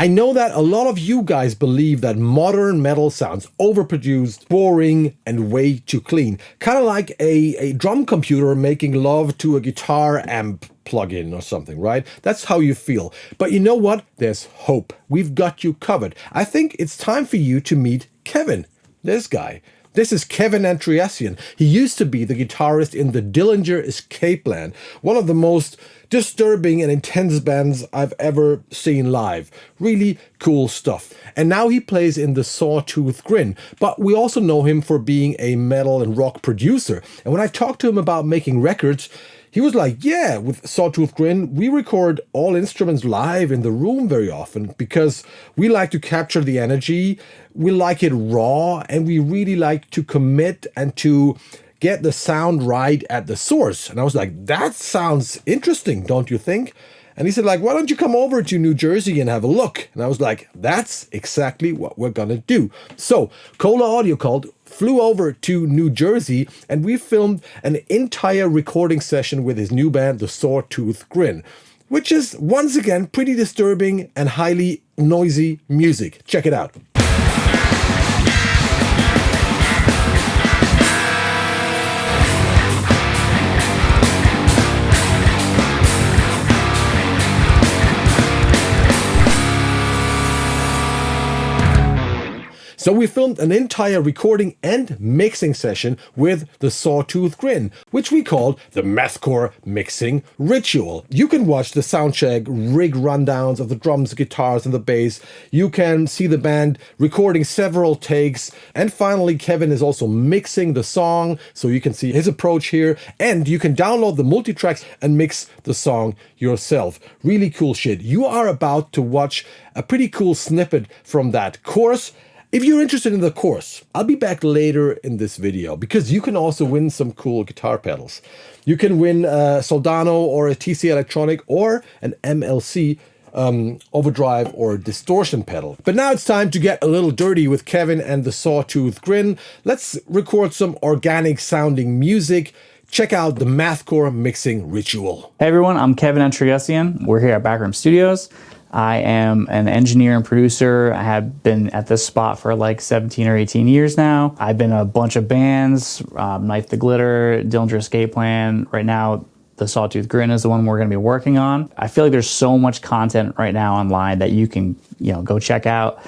I know that a lot of you guys believe that modern metal sounds overproduced, boring, and way too clean. Kind of like a drum computer making love to a guitar amp plug-in or something, right? That's how you feel. But you know what? There's hope. We've got you covered. I think it's time for you to meet Kevin, this guy. This is Kevin Antreassian. He used to be the guitarist in the Dillinger Escape Plan, one of the most disturbing and intense bands I've ever seen live. Really cool stuff. And now he plays in the SAWTOOTH GRIN, but we also know him for being a metal and rock producer. And when I talked to him about making records, he was like, yeah, with SAWTOOTH GRIN, we record all instruments live in the room very often because we like to capture the energy, we like it raw, and we really like to commit and to get the sound right at the source. And I was like, that sounds interesting, don't you think? And he said, like, why don't you come over to New Jersey and have a look? And I was like, that's exactly what we're gonna do. So Kohle Audio Kult flew over to New Jersey and we filmed an entire recording session with his new band, the SAWTOOTH GRIN, which is once again pretty disturbing and highly noisy music. Check it out. So we filmed an entire recording and mixing session with the SAWTOOTH GRIN, which we called the Mathcore Mixing Ritual. You can watch the soundcheck rig rundowns of the drums, guitars, and the bass. You can see the band recording several takes. And finally, Kevin is also mixing the song, so you can see his approach here. And you can download the multitracks and mix the song yourself. Really cool shit. You are about to watch a pretty cool snippet from that course. If you're interested in the course, I'll be back later in this video because you can also win some cool guitar pedals. You can win a Soldano or a TC Electronic or an MLC overdrive or distortion pedal. But now it's time to get a little dirty with Kevin and the SAWTOOTH GRIN. Let's record some organic sounding music. Check out the Mathcore Mixing Ritual. Hey everyone, I'm Kevin Antreassian. We're here at Backroom Studios. I am an engineer and producer. I have been at this spot for like 17 or 18 years now. I've been in a bunch of bands, Knife the Glitter, Dillinger Escape Plan. Right now, the SAWTOOTH GRIN is the one we're gonna be working on. I feel like there's so much content right now online that you can, go check out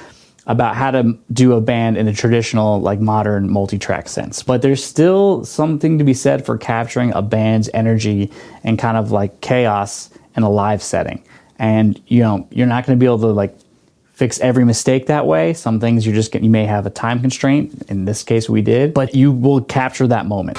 about how to do a band in a traditional, like modern multi-track sense. But there's still something to be said for capturing a band's energy and kind of like chaos in a live setting. And you're not going to be able to like fix every mistake that way. Some things you may have a time constraint. In this case, we did, but you will capture that moment.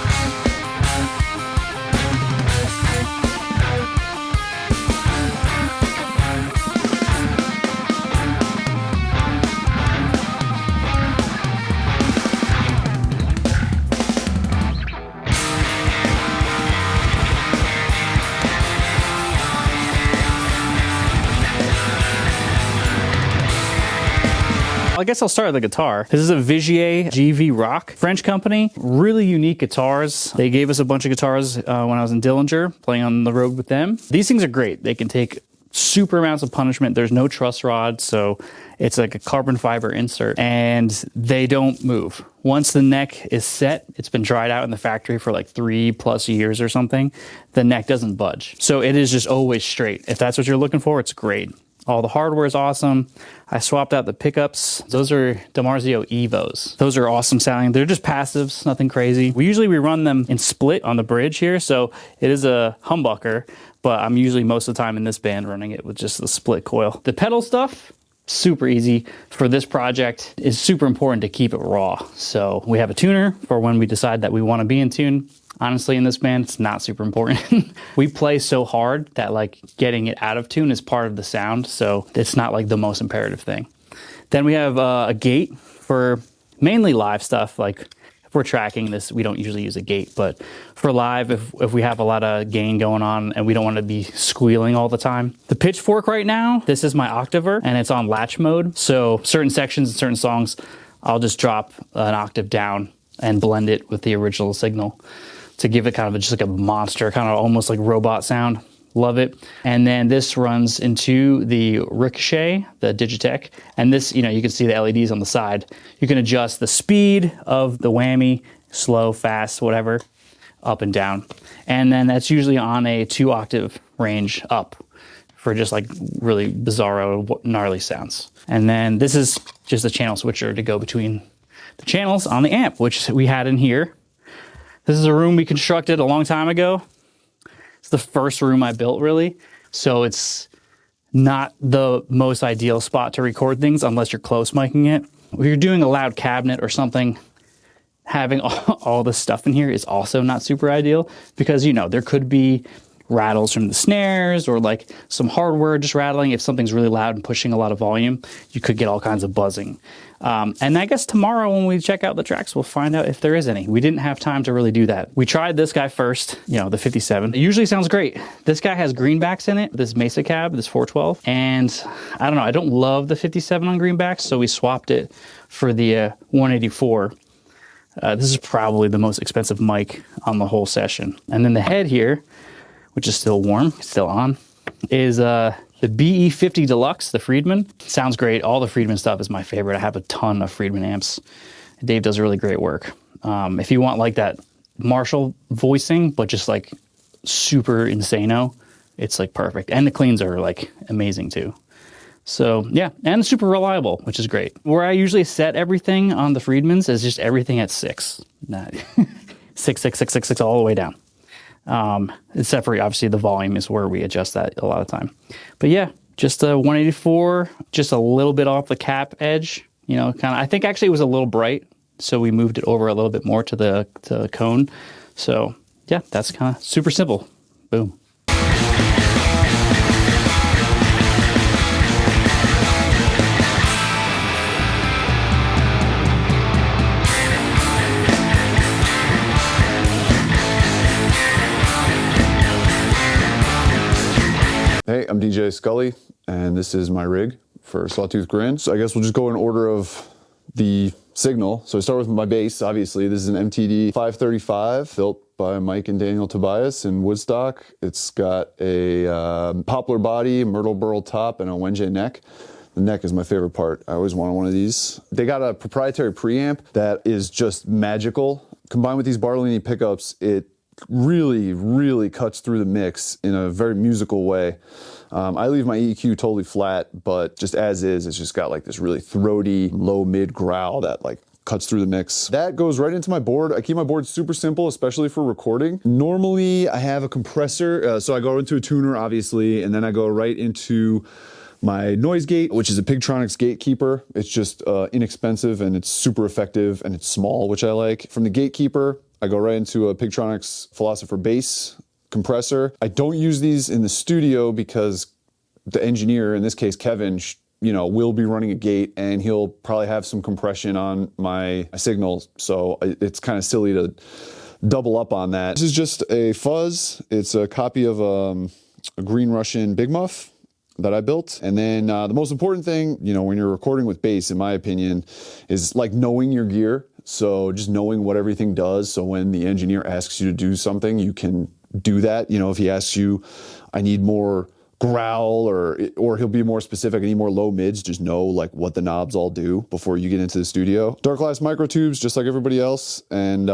I guess I'll start with the guitar. This is a Vigier GV Rock, French company. Really unique guitars. They gave us a bunch of guitars when I was in Dillinger, playing on the road with them. These things are great. They can take super amounts of punishment. There's no truss rod, so it's like a carbon fiber insert, and they don't move. Once the neck is set, it's been dried out in the factory for like 3+ years or something, the neck doesn't budge. So it is just always straight. If that's what you're looking for, it's great. All the hardware is awesome. I swapped out the pickups. Those are DiMarzio Evos. Those are awesome sounding. They're just passives, nothing crazy. We run them in split on the bridge here, so it is a humbucker, but I'm usually most of the time in this band running it with just the split coil. The pedal stuff, super easy. For this project, it's super important to keep it raw. So we have a tuner for when we decide that we want to be in tune. Honestly, in this band, it's not super important. We play so hard that like getting it out of tune is part of the sound, so it's not like the most imperative thing. Then we have a gate for mainly live stuff. Like if we're tracking this, we don't usually use a gate, but for live, if we have a lot of gain going on and we don't want to be squealing all the time. The pitchfork right now, this is my octaver and it's on latch mode. So certain sections and certain songs, I'll just drop an octave down and blend it with the original signal to give it kind of just like a monster, kind of almost like robot sound. Love it. And then this runs into the Ricochet, the Digitech. And this, you know, you can see the LEDs on the side. You can adjust the speed of the whammy, slow, fast, whatever, up and down. And then that's usually on a 2-octave range up for just like really bizarro, gnarly sounds. And then this is just a channel switcher to go between the channels on the amp, which we had in here. This is a room we constructed a long time ago. It's the first room I built, really. So it's not the most ideal spot to record things unless you're close micing it. If you're doing a loud cabinet or something, having all this stuff in here is also not super ideal because, you know, there could be rattles from the snares or like some hardware just rattling. If something's really loud and pushing a lot of volume, you could get all kinds of buzzing. And I guess tomorrow when we check out the tracks, we'll find out if there is any. We didn't have time to really do that. We tried this guy first, you know, the 57. It usually sounds great. This guy has greenbacks in it, this Mesa cab, this 412. And I don't know, I don't love the 57 on greenbacks, so we swapped it for the 184. This is probably the most expensive mic on the whole session. And then the head here, which is still warm, still on, is the BE50 Deluxe, the Friedman. Sounds great. All the Friedman stuff is my favorite. I have a ton of Friedman amps. Dave does really great work. If you want like that Marshall voicing, but just like super insano, it's like perfect. And the cleans are like amazing too. So yeah, and super reliable, which is great. Where I usually set everything on the Friedmans is just everything at 6. Not 6, 6, 6, 6, 6, all the way down. Except for obviously the volume is where we adjust that a lot of time. But yeah, just a 184, just a little bit off the cap edge, you know, kind of, I think actually it was a little bright. So we moved it over a little bit more to the cone. So yeah, that's kind of super simple. Boom. Hey, I'm DJ Scully, and this is my rig for SAWTOOTH GRIN. So I guess we'll just go in order of the signal. So I start with my bass, obviously. This is an MTD 535, built by Mike and Daniel Tobias in Woodstock. It's got a poplar body, myrtle burl top, and a Wenjie neck. The neck is my favorite part. I always wanted one of these. They got a proprietary preamp that is just magical. Combined with these Bartolini pickups, it really cuts through the mix in a very musical way. I leave my EQ totally flat, but just as is, it's just got like this really throaty, low mid growl that like cuts through the mix. That goes right into my board. I keep my board super simple, especially for recording. Normally I have a compressor, so I go into a tuner obviously, and then I go right into my noise gate, which is a Pigtronics gatekeeper. It's just inexpensive and it's super effective and it's small, which I like. From the gatekeeper, I go right into a Pigtronics Philosopher bass compressor. I don't use these in the studio because the engineer, in this case Kevin, will be running a gate and he'll probably have some compression on my signal. So it's kind of silly to double up on that. This is just a fuzz. It's a copy of a Green Russian Big Muff that I built. And then the most important thing, when you're recording with bass, in my opinion, is like knowing your gear. So just knowing what everything does. So when the engineer asks you to do something, you can do that. If he asks you, I need more growl, or he'll be more specific, I need more low mids, just know like what the knobs all do before you get into the studio. Dark glass micro tubes, just like everybody else. And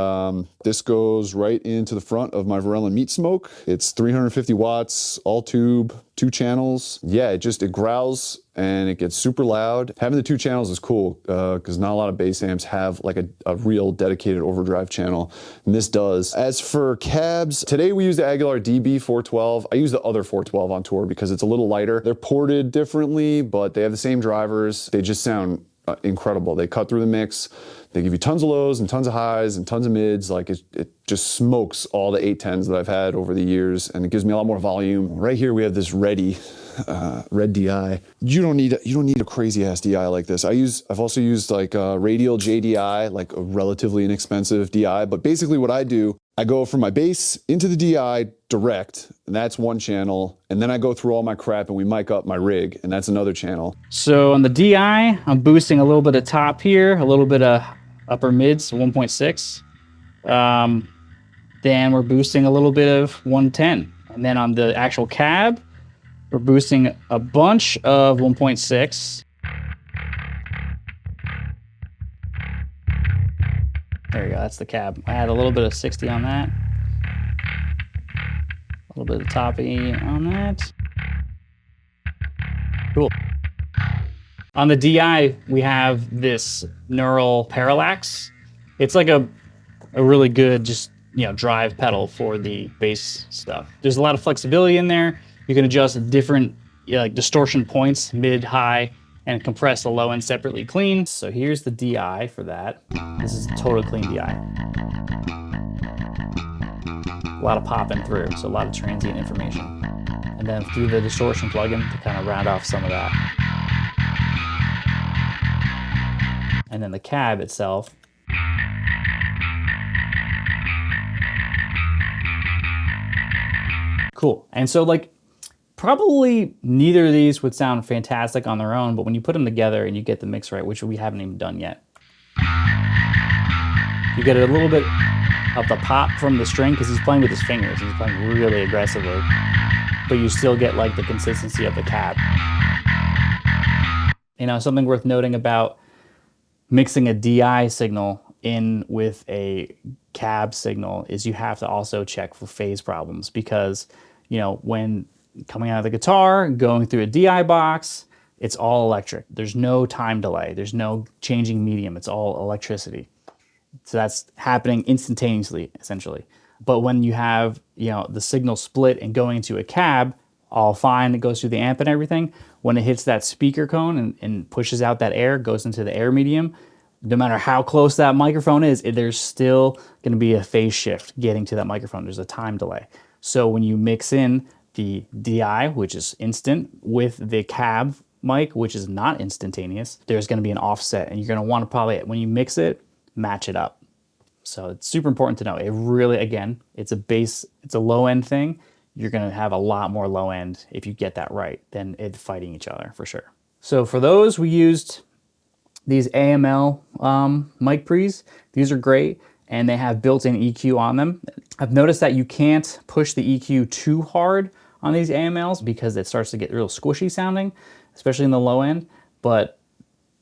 this goes right into the front of my Varellin Meat Smoke. It's 350 watts, all tube, 2 channels. Yeah, it growls and it gets super loud. Having the 2 channels is cool because not a lot of bass amps have like a real dedicated overdrive channel, and this does. As for cabs, today we use the Aguilar DB 412. I use the other 412 on tour because it's a little lighter. They're ported differently, but they have the same drivers. They just sound incredible. They cut through the mix. They give you tons of lows and tons of highs and tons of mids. Like it just smokes all the 810s that I've had over the years, and it gives me a lot more volume. Right here we have this Red DI. You don't need a crazy ass DI like this. I've also used like a Radial JDI, like a relatively inexpensive DI. But basically what I do, I go from my bass into the DI direct, and that's one channel. And then I go through all my crap and we mic up my rig, and that's another channel. So on the DI, I'm boosting a little bit of top here, a little bit of upper mids, 1.6. Then we're boosting a little bit of 110. And then on the actual cab, we're boosting a bunch of 1.6. There you go, that's the cab. I had a little bit of 60 on that. A little bit of toppy on that. Cool. On the DI, we have this neural parallax. It's like a really good just, drive pedal for the bass stuff. There's a lot of flexibility in there. You can adjust different like distortion points, mid, high, and compress the low end separately clean. So here's the DI for that. This is the total clean DI. A lot of popping through, so a lot of transient information. And then through the distortion plugin to kind of round off some of that. And then the cab itself. Cool. And so like, probably neither of these would sound fantastic on their own, but when you put them together and you get the mix right, which we haven't even done yet, you get a little bit of the pop from the string because he's playing with his fingers. He's playing really aggressively, but you still get like the consistency of the cab. Something worth noting about mixing a DI signal in with a cab signal is you have to also check for phase problems because, when coming out of the guitar, going through a DI box, it's all electric. There's no time delay. There's no changing medium. It's all electricity. So that's happening instantaneously, essentially. But when you have, the signal split and going into a cab, all fine, it goes through the amp and everything. When it hits that speaker cone and pushes out that air, goes into the air medium, no matter how close that microphone is, there's still going to be a phase shift getting to that microphone. There's a time delay. So when you mix in the DI, which is instant, with the cab mic, which is not instantaneous, there's going to be an offset, and you're going to want to probably, when you mix it, match it up. So it's super important to know. It really, again, it's a low end thing. You're going to have a lot more low end if you get that right than it fighting each other for sure. So for those, we used these AML mic pre's. These are great, and they have built-in EQ on them. I've noticed that you can't push the EQ too hard on these AMLs because it starts to get real squishy sounding, especially in the low end, but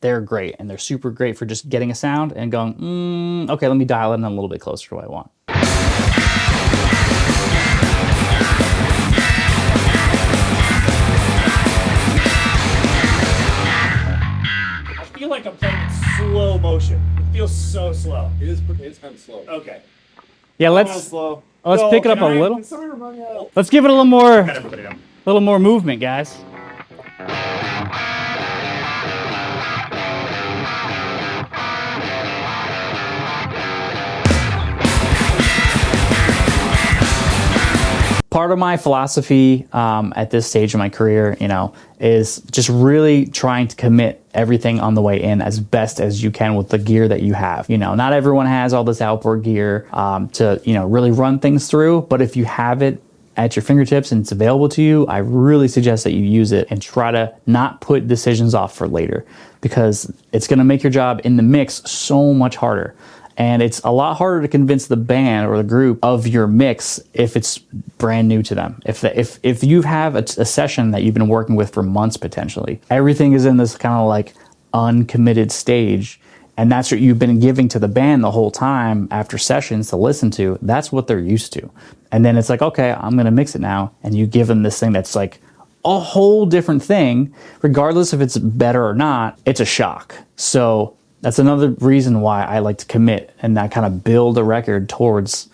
they're great, and they're super great for just getting a sound and going, okay, let me dial it in a little bit closer to what I want. I feel like I'm playing in slow motion. It feels so slow. It's kind of slow. Okay. Yeah, let's pick it up a little. Sorry, we're running out. Let's give it a little more movement, guys. Part of my philosophy at this stage of my career, is just really trying to commit everything on the way in as best as you can with the gear that you have. Not everyone has all this outboard gear to, really run things through, but if you have it at your fingertips and it's available to you, I really suggest that you use it and try to not put decisions off for later, because it's going to make your job in the mix so much harder. And it's a lot harder to convince the band or the group of your mix if it's brand new to them. If you have a session that you've been working with for months potentially, everything is in this kind of like uncommitted stage, and that's what you've been giving to the band the whole time after sessions to listen to, that's what they're used to. And then it's like, okay, I'm gonna mix it now, and you give them this thing that's like a whole different thing, regardless if it's better or not, it's a shock. So that's another reason why I like to commit and I kind of build a record towards,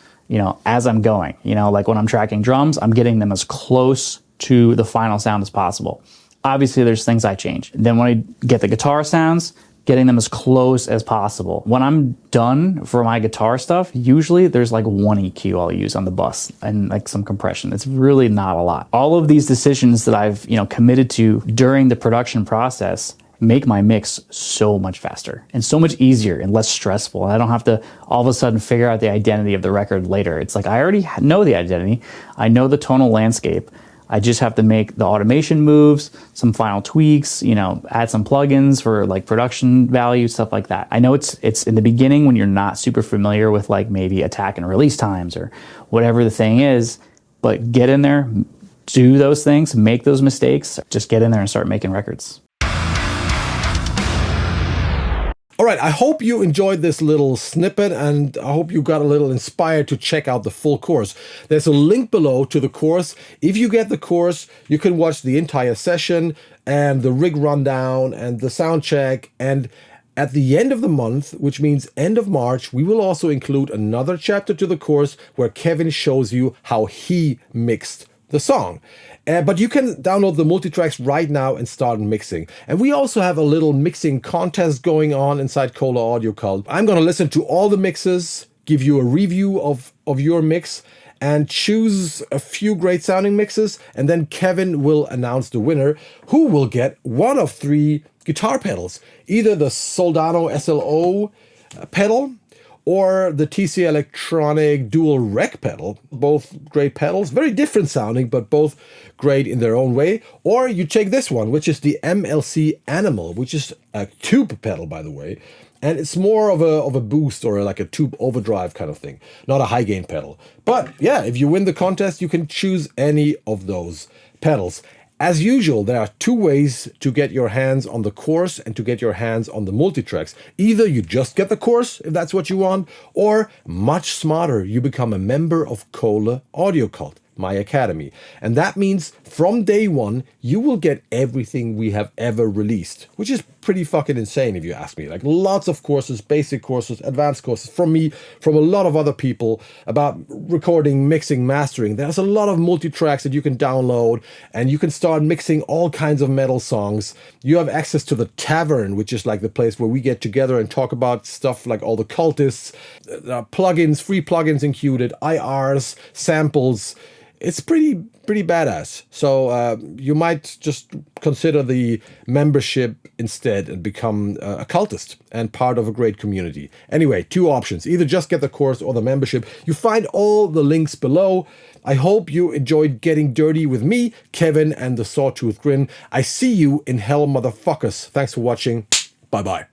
as I'm going. Like when I'm tracking drums, I'm getting them as close to the final sound as possible. Obviously, there's things I change. Then when I get the guitar sounds, getting them as close as possible. When I'm done for my guitar stuff, usually there's like one EQ I'll use on the bus and like some compression. It's really not a lot. All of these decisions that I've, committed to during the production process make my mix so much faster and so much easier and less stressful. I don't have to all of a sudden figure out the identity of the record later. It's like I already know the identity. I know the tonal landscape. I just have to make the automation moves, some final tweaks, add some plugins for like production value, stuff like that. I know it's in the beginning when you're not super familiar with like maybe attack and release times or whatever the thing is. But get in there, do those things, make those mistakes, just get in there and start making records. All right, I hope you enjoyed this little snippet, and I hope you got a little inspired to check out the full course. There's a link below to the course. If you get the course, you can watch the entire session and the rig rundown and the sound check. And at the end of the month, which means end of March, we will also include another chapter to the course where Kevin shows you how he mixed the song. But you can download the multitracks right now and start mixing. And we also have a little mixing contest going on inside Kohle Audio Kult. I'm going to listen to all the mixes, give you a review of your mix, and choose a few great sounding mixes. And then Kevin will announce the winner, who will get one of 3 guitar pedals. Either the Soldano SLO pedal, or the TC Electronic Dual Rec pedal. Both great pedals, very different sounding, but both great in their own way. Or you take this one, which is the MLC Animal, which is a tube pedal, by the way. And it's more of a boost or like a tube overdrive kind of thing, not a high gain pedal. But yeah, if you win the contest, you can choose any of those pedals. As usual, there are 2 ways to get your hands on the course and to get your hands on the multitracks. Either you just get the course, if that's what you want, or much smarter, you become a member of Kohle Audio Kult, my academy. And that means from day one, you will get everything we have ever released, which is pretty fucking insane if you ask me. Like lots of courses, basic courses, advanced courses from me, from a lot of other people about recording, mixing, mastering. There's a lot of multi-tracks that you can download and you can start mixing all kinds of metal songs. You have access to the Tavern, which is like the place where we get together and talk about stuff like all the cultists, plugins, free plugins included, IRs, samples. It's pretty badass. So you might just consider the membership instead and become a cultist and part of a great community. Anyway, 2 options. Either just get the course or the membership. You find all the links below. I hope you enjoyed getting dirty with me, Kevin, and the Sawtooth Grin. I see you in hell, motherfuckers. Thanks for watching. Bye-bye.